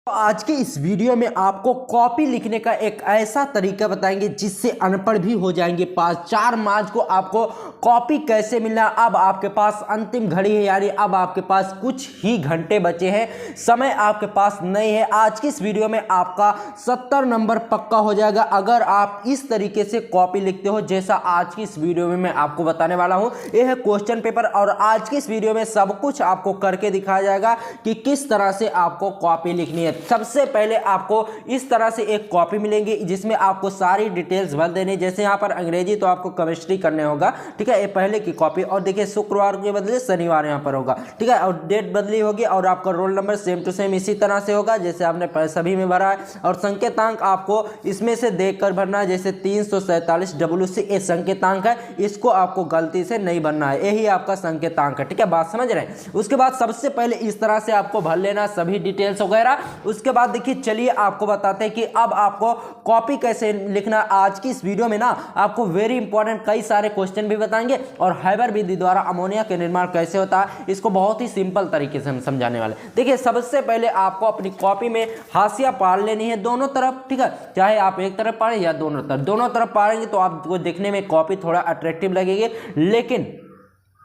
तो आज के इस वीडियो में आपको कॉपी लिखने का एक ऐसा तरीका बताएंगे जिससे अनपढ़ भी हो जाएंगे पास। 4 मार्च को आपको कॉपी कैसे मिलना। अब आपके पास अंतिम घड़ी है, यानी अब आपके पास कुछ ही घंटे बचे हैं, समय आपके पास नहीं है। आज की इस वीडियो में आपका 70 नंबर पक्का हो जाएगा अगर आप इस तरीके से कॉपी लिखते हो जैसा आज की इस वीडियो में मैं आपको बताने वाला हूं। यह है क्वेश्चन पेपर और आज की इस वीडियो में सब कुछ आपको करके दिखाया जाएगा कि किस तरह से आपको कॉपी लिखनी है। सबसे पहले आपको इस तरह से एक कॉपी मिलेंगी जिसमें आपको सारी डिटेल्स भर देनी। जैसे यहाँ पर अंग्रेजी तो आपको केमिस्ट्री करने होगा, ठीक है, ये पहले की कॉपी। और देखिए शुक्रवार के बदले शनिवार यहाँ पर होगा, ठीक है, और डेट बदली होगी और आपका roll number same to same इसी तरह से होगा जैसे आपने सभी में भरा है। और संकेतांक आपको इसमें से देखकर भरना है, जैसे 347 WC ये संकेतांक है, इसको आपको गलती से नहीं भरना है, यही आपका संकेतांक है, ठीक है, बात समझ रहे हैं। उसके बाद सबसे पहले इस तरह से आपको भर लेना सभी डिटेल्स वगैरह। उसके बाद देखिए चलिए आपको बताते हैं कि अब आपको कॉपी कैसे लिखना। आज की इस वीडियो में ना आपको वेरी इंपॉर्टेंट कई सारे क्वेश्चन भी बताएंगे और हैबर विधि द्वारा अमोनिया के निर्माण कैसे होता है इसको बहुत ही सिंपल तरीके से हम समझाने वाले। देखिए सबसे पहले आपको अपनी कॉपी में हाशिया पार लेनी है दोनों तरफ, ठीक है, चाहे आप एक तरफ पारें या दोनों तरफ पारेंगे तो आपको देखने में कॉपी थोड़ा अट्रैक्टिव लगेगी। लेकिन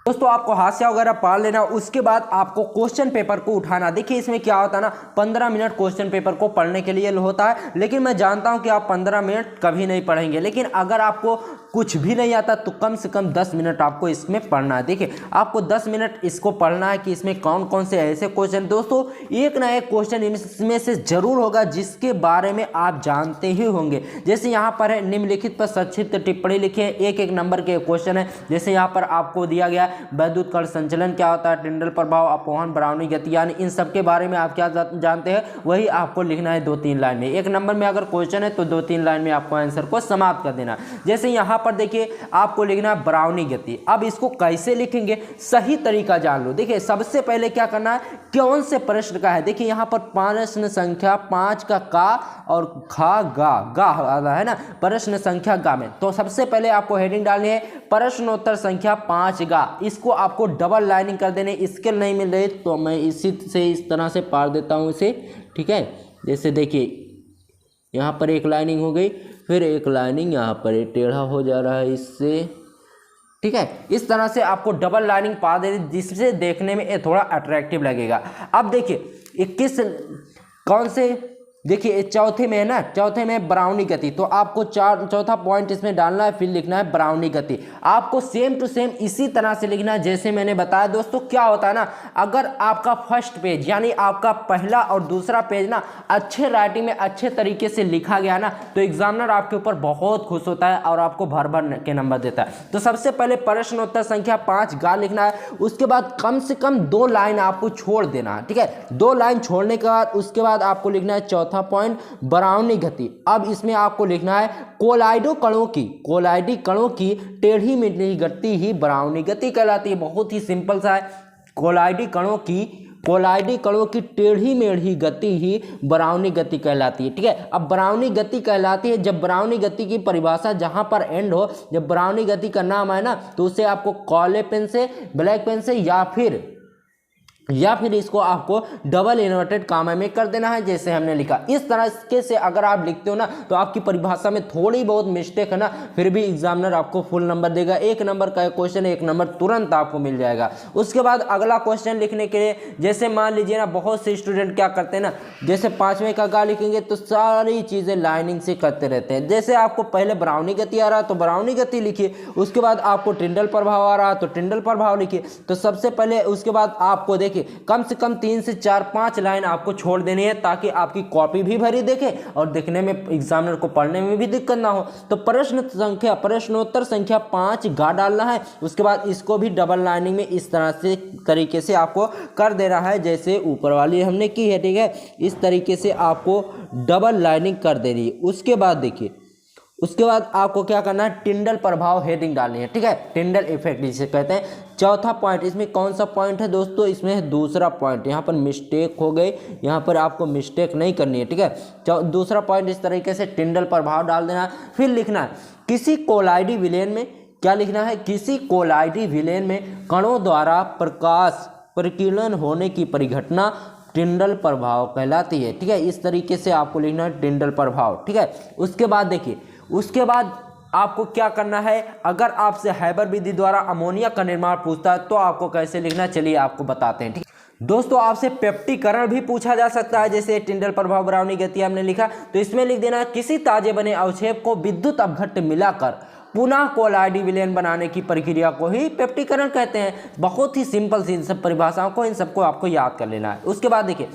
दोस्तों आपको हाशिया वगैरह पार लेना। उसके बाद आपको क्वेश्चन पेपर को उठाना। देखिए इसमें क्या होता है ना, 15 मिनट क्वेश्चन पेपर को पढ़ने के लिए होता है, लेकिन मैं जानता हूं कि आप 15 मिनट कभी नहीं पढ़ेंगे, लेकिन अगर आपको कुछ भी नहीं आता तो कम से कम 10 मिनट आपको इसमें पढ़ना है। देखिए आपको 10 मिनट इसको पढ़ना है कि इसमें कौन कौन से ऐसे क्वेश्चन, दोस्तों एक ना एक क्वेश्चन इसमें से जरूर होगा जिसके बारे में आप जानते ही होंगे। जैसे यहाँ पर है निम्नलिखित पर संक्षिप्त टिप्पणी लिखिए, एक नंबर के क्वेश्चन है। जैसे यहाँ पर आपको दिया गया वैद्युत कण संचलन क्या होता है, टिंडल प्रभाव, अपवहन, ब्राउनी गति, यानी इन सब के बारे में आप क्या जानते हैं वही आपको लिखना है 2-3 लाइन में। एक नंबर में अगर क्वेश्चन है तो 2-3 लाइन में आपको आंसर को समाप्त कर देना। जैसे यहाँ पर देखिए आपको लिखना है ब्राउनी गति। अब इसको कैसे लिखेंगे सही तरीका जान लो। देखिए सबसे पहले क्या करना है, कौन से प्रश्न का है। देखिए यहाँ पर प्रश्न संख्या 5 का और खा गा है ना, प्रश्न संख्या गा में। तो सबसे पहले आपको हेडिंग डालनी है प्रश्नोत्तर संख्या 5 गा। इसको आपको डबल लाइनिंग कर देने। स्केल नहीं मिल रही तो मैं इसी से इस तरह से पार देता हूँ इसे, ठीक है। जैसे देखिए यहाँ पर एक लाइनिंग हो गई, फिर एक लाइनिंग यहाँ पर टेढ़ा हो जा रहा है इससे, ठीक है। इस तरह से आपको डबल लाइनिंग पा दे जिससे देखने में ये थोड़ा अट्रैक्टिव लगेगा। अब देखिए 21 कौन से, देखिए चौथे में है ना, चौथे में ब्राउनी गति, तो आपको चौथा पॉइंट इसमें डालना है, फिर लिखना है ब्राउनी गति। आपको सेम टू सेम इसी तरह से लिखना है जैसे मैंने बताया। दोस्तों क्या होता है ना, अगर आपका फर्स्ट पेज यानी आपका पहला और दूसरा पेज ना अच्छे राइटिंग में अच्छे तरीके से लिखा गया ना तो एग्जामिनर आपके ऊपर बहुत खुश होता है और आपको भर के नंबर देता है। तो सबसे पहले प्रश्नोत्तर संख्या 5 गा लिखना है। उसके बाद कम से कम 2 लाइन आपको छोड़ देना है, ठीक है। 2 लाइन छोड़ने के बाद उसके बाद आपको लिखना है चौथा पॉइंट ब्राउनी गति। अब इसमें आपको लिखना है कोलाइडी कणों की टेढ़ी मेढ़ी गति ही ब्राउनी गति कहलाती है। बहुत ही सिंपल सा है, कोलाइडी कणों की टेढ़ी मेढ़ी गति ही ब्राउनी गति कहलाती है, ठीक है। अब ब्राउनी गति कहलाती है जब ब्राउनी गति की परिभाषा जहां पर एंड हो, जब ब्राउनी गति का नाम आए ना तो उसे आपको काले पेन से, ब्लैक पेन से या फिर इसको आपको डबल इन्वर्टेड कामा में कर देना है जैसे हमने लिखा। इस तरह से अगर आप लिखते हो ना तो आपकी परिभाषा में थोड़ी बहुत मिस्टेक है ना, फिर भी एग्जामिनर आपको फुल नंबर देगा। 1 नंबर का क्वेश्चन 1 नंबर तुरंत आपको मिल जाएगा। उसके बाद अगला क्वेश्चन लिखने के लिए जैसे मान लीजिए ना, बहुत से स्टूडेंट क्या करते हैं ना, जैसे 5वें का गा लिखेंगे तो सारी चीजें लाइनिंग से करते रहते हैं। जैसे आपको पहले ब्राउनी गति आ रहा तो ब्राउनी गति लिखिए, उसके बाद आपको टिंडल प्रभाव आ रहा तो टिंडल प्रभाव लिखिए। तो सबसे पहले उसके बाद आपको देखिए कम से कम 3 से 4-5 लाइन आपको छोड़ देनी है ताकि आपकी कॉपी भी भरी देखे और देखने में एग्जामिनर को पढ़ने में भी दिक्कत ना हो। तो प्रश्नोत्तर संख्या 5 गा डालना है। उसके बाद इसको भी डबल लाइनिंग में इस तरह से तरीके से आपको कर देना है जैसे ऊपर वाली हमने की है, ठीक है। इस तरीके से आपको डबल लाइनिंग कर देनी है। उसके बाद देखिए, उसके बाद आपको क्या करना है, टिंडल प्रभाव हेडिंग डालनी है, ठीक है, टिंडल इफेक्ट जिसे कहते हैं। चौथा पॉइंट, इसमें कौन सा पॉइंट है दोस्तों, इसमें है दूसरा पॉइंट। यहाँ पर मिस्टेक हो गई, यहाँ पर आपको मिस्टेक नहीं करनी है, ठीक है। दूसरा पॉइंट इस तरीके से टिंडल प्रभाव डाल देना है। फिर लिखना है किसी कोलाइडी विलयन में, क्या लिखना है, किसी कोलाइडी विलयन में कणों द्वारा प्रकाश परिकीर्णन होने की परिघटना टिंडल प्रभाव कहलाती है। ठीक है, इस तरीके से आपको लिखना है टिंडल प्रभाव। ठीक है, उसके बाद देखिए, उसके बाद आपको क्या करना है, अगर आपसे हैबर विधि द्वारा अमोनिया का निर्माण पूछता है तो आपको कैसे लिखना, चलिए आपको बताते हैं। ठीक दोस्तों, आपसे पेप्टिकरण भी पूछा जा सकता है, जैसे टिंडल प्रभाव बरावनी गति हमने लिखा, तो इसमें लिख देना किसी ताजे बने अवक्षेप को विद्युत अपघट्ट मिलाकर पुनः कोलाइडी विलयन बनाने की प्रक्रिया को ही पेप्टिकरण कहते हैं। बहुत ही सिंपल सी इन सब परिभाषाओं को, इन सबको आपको याद कर लेना है। उसके बाद देखिए,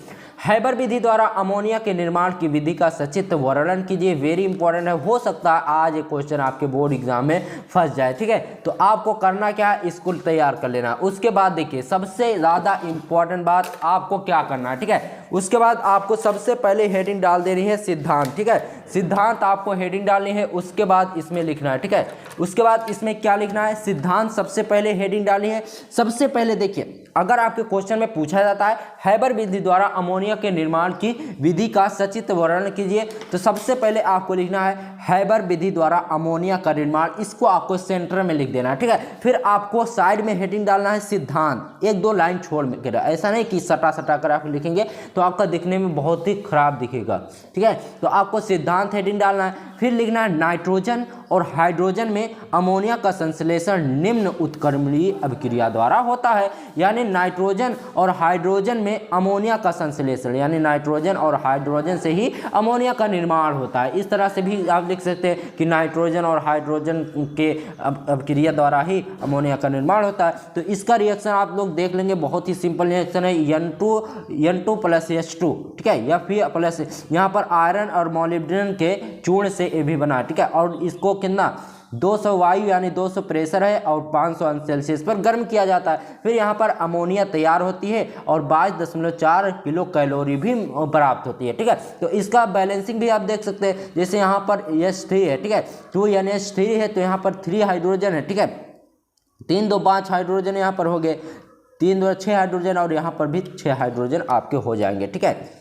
हैबर विधि द्वारा अमोनिया के निर्माण की विधि का सचित्र वर्णन कीजिए। वेरी इंपॉर्टेंट है, हो सकता है आज एक क्वेश्चन आपके बोर्ड एग्जाम में फंस जाए। ठीक है, तो आपको करना क्या है, इसको तैयार कर लेना। उसके बाद देखिए, सबसे ज़्यादा इंपॉर्टेंट बात आपको क्या करना है। ठीक है, उसके बाद आपको सबसे पहले हेडिंग डाल देनी है सिद्धांत। ठीक है, सिद्धांत आपको हेडिंग डालनी है, उसके बाद इसमें लिखना है। ठीक है, उसके बाद इसमें क्या लिखना है, सिद्धांत सबसे पहले हेडिंग डालनी है। सबसे पहले देखिए, अगर आपके क्वेश्चन में पूछा जाता है हैबर विधि द्वारा अमोनिया के निर्माण की विधि का सचित्र वर्णन कीजिए, तो सबसे पहले आपको लिखना है हैबर विधि द्वारा अमोनिया का निर्माण, इसको आपको सेंटर में लिख देना है। ठीक है, फिर आपको साइड में हेडिंग डालना है सिद्धांत, एक दो लाइन छोड़ कर, ऐसा नहीं कि सटा सटा कर आप लिखेंगे तो आपका दिखने में बहुत ही खराब दिखेगा। ठीक है, तो आपको सिद्धांत हेडिंग डालना है। फिर लिखना है नाइट्रोजन और हाइड्रोजन में अमोनिया का संश्लेषण निम्न उत्क्रमणीय अभिक्रिया द्वारा होता है। यानी नाइट्रोजन और हाइड्रोजन में अमोनिया का संश्लेषण, यानी नाइट्रोजन और हाइड्रोजन से ही अमोनिया का निर्माण होता है। इस तरह से भी आप लिख सकते हैं कि नाइट्रोजन और हाइड्रोजन के अभिक्रिया द्वारा ही अमोनिया का निर्माण होता है। तो इसका रिएक्शन आप लोग देख लेंगे, बहुत ही सिंपल रिएक्शन है, N2 + H2। ठीक है, या फिर प्लस यहाँ पर आयरन और मोलिब्डेनम के चूर्ण से ये भी बना। ठीक है, और इसको कितना 200 वायु यानी 200 प्रेशर है और 500 अंश सेल्सियस पर गर्म किया जाता है। फिर यहाँ पर अमोनिया तैयार होती है और 22.4 किलो कैलोरी भी प्राप्त होती है। ठीक है, तो इसका बैलेंसिंग भी आप देख सकते हैं, जैसे यहाँ पर H3 है। ठीक है, 2NH3 है, तो यहाँ पर 3 हाइड्रोजन है। ठीक है, 3 2 5 हाइड्रोजन यहाँ पर हो गए, 3 2 6 हाइड्रोजन, और यहाँ पर भी 6 हाइड्रोजन आपके हो जाएंगे। ठीक है,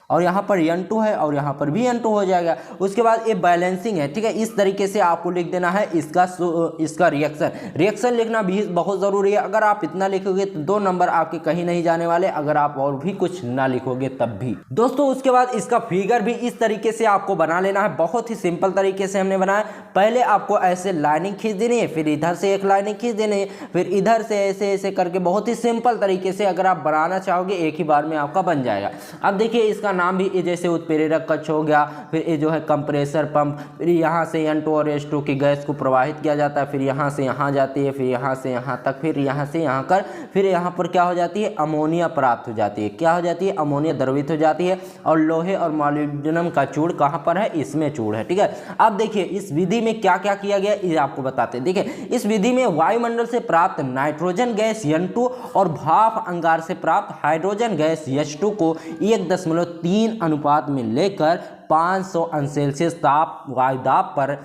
और यहाँ पर N2 है और यहाँ पर भी N2 हो जाएगा। उसके बाद ये बैलेंसिंग है। ठीक है, इस तरीके से आपको लिख देना है इसका रिएक्शन लिखना भी बहुत ज़रूरी है। अगर आप इतना लिखोगे तो 2 नंबर आपके कहीं नहीं जाने वाले, अगर आप और भी कुछ ना लिखोगे तब भी। दोस्तों, उसके बाद इसका फिगर भी इस तरीके से आपको बना लेना है, बहुत ही सिंपल तरीके से हमने बनाया। पहले आपको ऐसे लाइनिंग खींच देनी है, फिर इधर से एक लाइनिंग खींच देनी है, फिर इधर से ऐसे ऐसे करके बहुत ही सिंपल तरीके से अगर आप बनाना चाहोगे एक ही बार में आपका बन जाएगा। अब देखिए, इसका नाम भी जैसे उत्प्रेरक कक्ष हो गया, फिर ये जो है कंप्रेसर पंप, फिर यहाँ से N2 और H2 की गैस को प्रवाहित किया जाता है, फिर यहाँ से यहाँ जाती है, फिर यहाँ से यहाँ तक, फिर यहाँ से यहाँ कर, फिर यहाँ पर क्या हो जाती है, अमोनिया प्राप्त हो जाती है। क्या हो जाती है, अमोनिया द्रवित हो जाती है। और लोहे और मोलिब्डेनम का चूड़ कहाँ पर है, इसमें चूड़ है। ठीक है, अब देखिए इस विधि में क्या क्या किया गया ये आपको बताते हैं। देखिए, इस विधि में वायुमंडल से प्राप्त नाइट्रोजन गैस N2 और भाप अंगार से प्राप्त हाइड्रोजन गैस H2 को 1.3 अनुपात में लेकर 500 अंश सेल्सियस ताप वायुदाब पर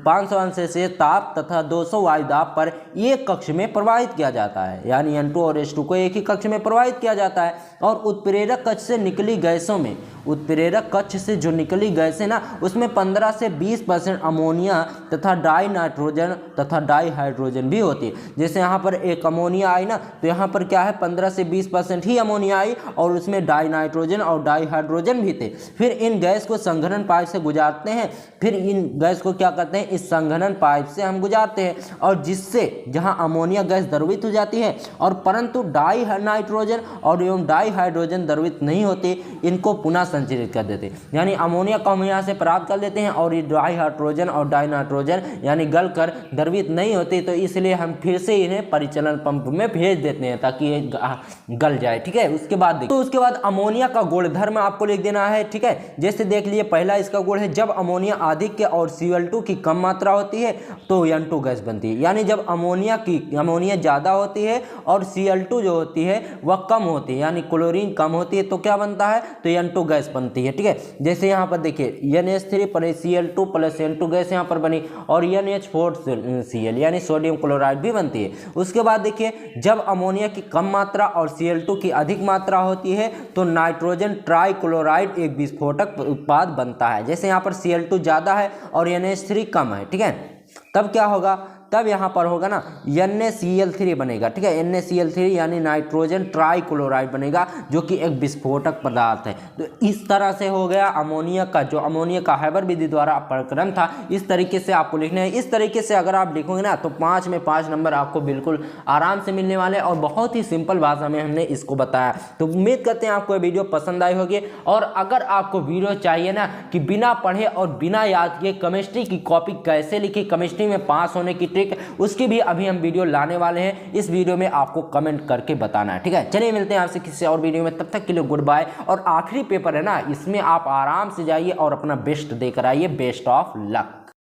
500 अंश सेल्सियस ताप तथा 200 वायुदाब पर एक कक्ष में प्रवाहित किया जाता है। यानी N2 और H2 को एक ही कक्ष में प्रवाहित किया जाता है। और उत्प्रेरक कक्ष से निकली गैसों में, उत्प्रेरक कक्ष से जो निकली गैस है ना, उसमें 15 से 20% अमोनिया तथा डाई नाइट्रोजन तथा डाई हाइड्रोजन भी होती है। जैसे यहाँ पर एक अमोनिया आई ना, तो यहाँ पर क्या है 15 से 20% ही अमोनिया आई और उसमें डाई नाइट्रोजन और डाई हाइड्रोजन भी थे। फिर इन गैस को संघनन पाइप से गुजारते हैं, फिर इन गैस को क्या करते हैं, इस संघनन पाइप से हम गुजारते हैं, और जिससे जहाँ अमोनिया गैस द्रवित हो जाती है और परंतु डाई नाइट्रोजन और एवं डाई हाइड्रोजन द्रवित नहीं होते, इनको पुनः संचरित कर देते। यानी अमोनिया को हम यहाँ से प्राप्त कर लेते हैं और ये डाई हाइड्रोजन और डाई नाइट्रोजन यानी गल कर द्रवित नहीं होते, तो इसलिए हम फिर से इन्हें परिचलन पंप में भेज देते हैं ताकि ये गल जाए। ठीक है, उसके बाद तो उसके बाद अमोनिया का गुणधर्म आपको लिख देना है। ठीक है, जैसे देख लिए, पहला इसका गुण है जब अमोनिया अधिक और Cl2 की कम मात्रा होती है तो N2 गैस बनती है। यानी जब अमोनिया ज़्यादा होती है और Cl2 जो होती है वह कम होती है, यानी क्लोरीन कम होती है, तो क्या बनता है, तो N2 गैस बनती है। ठीक है, जैसे यहाँ पर देखिए NH3 पर Cl2 + N2 गैस यहाँ पर बनी और NH4Cl यानी सोडियम क्लोराइड भी बनती है। उसके बाद देखिए, जब अमोनिया की कम मात्रा और Cl2 की अधिक मात्रा होती है तो नाइट्रोजन ट्राइक्लोराइड एक विस्फोटक उत्पाद बनता है। जैसे यहाँ पर Cl2 ज़्यादा है और NH3 कम है। ठीक है, तब क्या होगा, तब यहाँ पर होगा ना NaCl3 बनेगा, ठीक है। NaCl3 यानी नाइट्रोजन ट्राइक्लोराइड बनेगा, जो कि एक विस्फोटक पदार्थ है। तो इस तरह से हो गया अमोनिया का, जो अमोनिया का हैबर विधि द्वारा प्रक्रम था, इस तरीके से आपको लिखना है। इस तरीके से अगर आप लिखोगे ना तो 5 में 5 नंबर आपको बिल्कुल आराम से मिलने वाले, और बहुत ही सिंपल भाषा में हमने इसको बताया। तो उम्मीद करते हैं आपको ये वीडियो पसंद आई होगी। और अगर आपको वीडियो चाहिए ना कि बिना पढ़े और बिना याद किए केमिस्ट्री की कॉपी कैसे लिखी, केमिस्ट्री में पास होने की ट्रिक, उसकी भी अभी हम वीडियो लाने वाले हैं। इस वीडियो में आपको कमेंट करके बताना है, ठीक है। चलिए मिलते हैं आपसे किसी और वीडियो में, तब तक के लिए गुड बाय। और आखिरी पेपर है ना, इसमें आप आराम से जाइए और अपना बेस्ट देकर आइए। Best of luck.